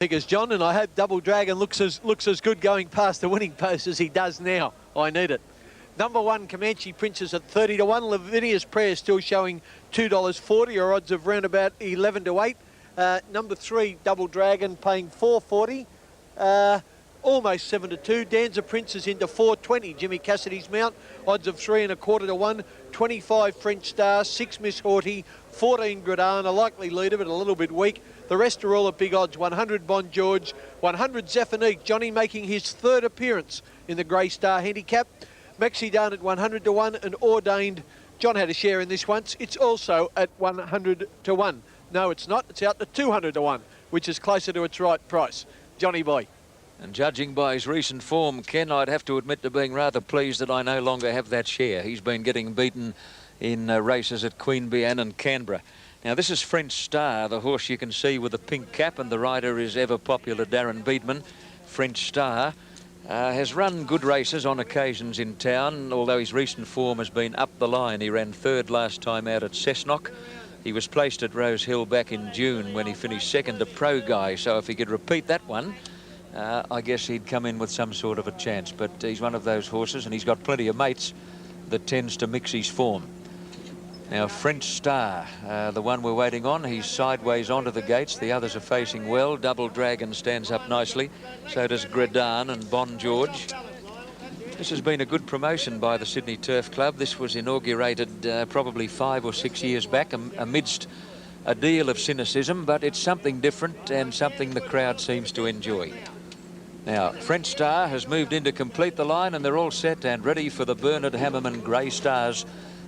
Figures, John, and I hope Double Dragon looks as good going past the winning post as he does now. I need it. Number 1, Comanche Princess at 30 to 1. Lavinia's Prayer still showing $2.40, or odds of round about 11 to 8. Number 3, Double Dragon, paying $4.40. Almost 7 to 2. Danza Prince is into $4.20. Jimmy Cassidy's mount, odds of 3 1/4 to 1. 25 French Star, 6 Miss Haughty, 14 Gradane, a likely leader but a little bit weak. The rest are all at big odds. 100 Bon George, 100 Zephanique. Johnny making his 3rd appearance in the Grey Star handicap. Maxi Dane at 100 to 1, and Ordained. John had a share in this once. It's also at 100 to 1. No, it's not. It's out to 200 to 1, which is closer to its right price. Johnny boy. And judging by his recent form, Ken, I'd have to admit to being rather pleased that I no longer have that share. He's been getting beaten in races at Queanbeyan and Canberra. Now, this is French Star, the horse you can see with the pink cap, and the rider is ever popular Darren Beedman. French Star has run good races on occasions in town, although his recent form has been up the line. He ran 3rd last time out at Cessnock. He was placed at Rosehill back in June when he finished 2nd to Pro Guy, so if he could repeat that one, I guess he'd come in with some sort of a chance. But he's one of those horses, and he's got plenty of mates, that tends to mix his form. Now, French Star, the one we're waiting on, he's sideways onto the gates. The others are facing well. Double Dragon stands up nicely. So does Gradane and Bon George. This has been a good promotion by the Sydney Turf Club. This was inaugurated probably 5 or 6 years back amidst a deal of cynicism, but it's something different and something the crowd seems to enjoy. Now, French Star has moved in to complete the line, and they're all set and ready for the Bernard Hammerman Grey Stars.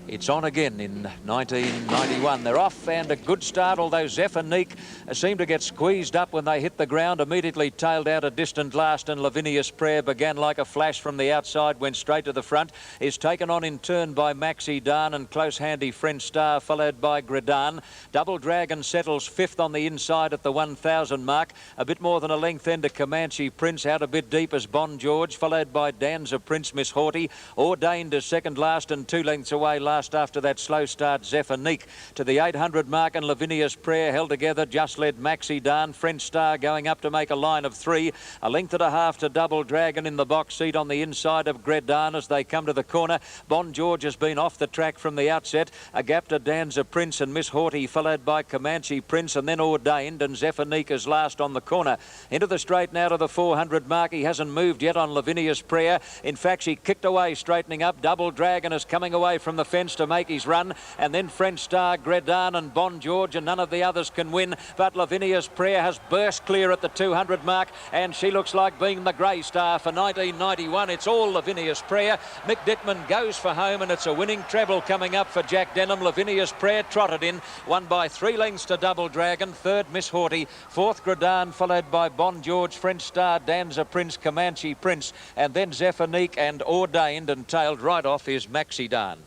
It's on again in 1991. They're off, and a good start, although Zephanique seemed to get squeezed up when they hit the ground, immediately tailed out a distant last, and Lavinia's Prayer began like a flash from the outside, went straight to the front, is taken on in turn by Maxi Dane, and close handy French Star, followed by Gradane. Double Dragon settles 5th on the inside at the 1,000 mark. A bit more than a length then to Comanche Prince, out a bit deep as Bon George, followed by Danza Prince, Miss Haughty. Ordained is 2nd last, and 2 lengths away last after that slow start, Zephanique. To the 800 mark, and Lavinia's Prayer held together, just led Maxi Dane. French Star going up to make a line of 3. A length and a half to Double Dragon in the box seat on the inside of Gradane as they come to the corner. Bon George has been off the track from the outset. A gap to Danza Prince and Miss Haughty, followed by Comanche Prince, and then Ordained, and Zephanique is last on the corner. Into the straight now to the 400 mark. He hasn't moved yet on Lavinia's Prayer. In fact, she kicked away, straightening up. Double Dragon is coming away from the fence to make his run, and then French Star, Gradane and Bon George, and none of the others can win. But Lavinia's Prayer has burst clear at the 200 mark, and she looks like being the Grey Star for 1991. It's all Lavinia's Prayer. Mick Dittman goes for home, and it's a winning treble coming up for Jack Denham. Lavinia's Prayer trotted in, won by 3 lengths to Double Dragon. 3rd, Miss Haughty. 4th, Gradane, followed by Bon George, French Star, Danza Prince, Comanche Prince, and then Zephanique and Ordained, and tailed right off is Maxi Dane.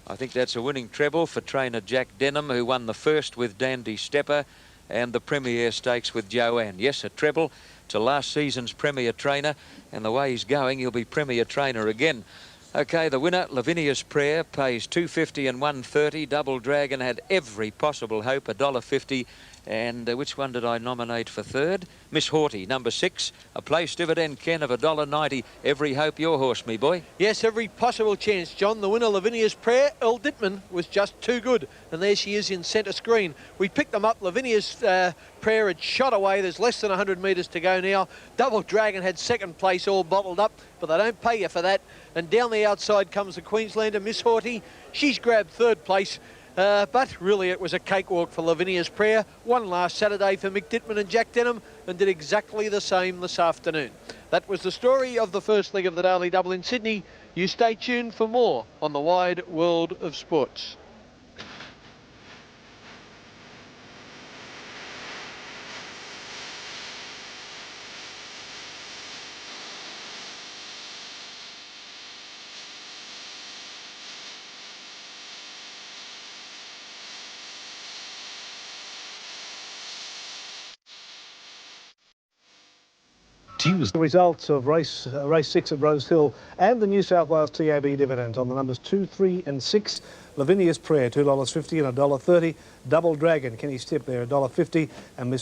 I think that's a winning treble for trainer Jack Denham, who won the first with Dandy Stepper and the Premier Stakes with Joanne. Yes, a treble to last season's Premier trainer, and the way he's going, he'll be Premier trainer again. Okay, the winner, Lavinia's Prayer, pays $2.50 and $1.30. Double Dragon had every possible hope, $1.50. And which one did I nominate for 3rd? Miss Haughty, number 6. A place dividend, Ken, of $1.90. Every hope your horse, me boy. Yes, every possible chance, John. The winner, Lavinia's Prayer, Earl Dittman, was just too good. And there she is in centre screen. We picked them up. Lavinia's Prayer had shot away. There's less than 100 metres to go now. Double Dragon had 2nd place all bottled up, but they don't pay you for that. And down the outside comes the Queenslander, Miss Haughty. She's grabbed 3rd place. But really it was a cakewalk for Lavinia's Prayer. Won last Saturday for Mick Dittman and Jack Denham, and did exactly the same this afternoon. That was the story of the first leg of the Daily Double in Sydney. You stay tuned for more on the wide world of sports. The results of race 6 at Rosehill and the New South Wales TAB dividends on the numbers 2, 3 and 6. Lavinia's Prayer, $2.50 and $1.30. Double Dragon, Kenny Stip there, $1.50, and Miss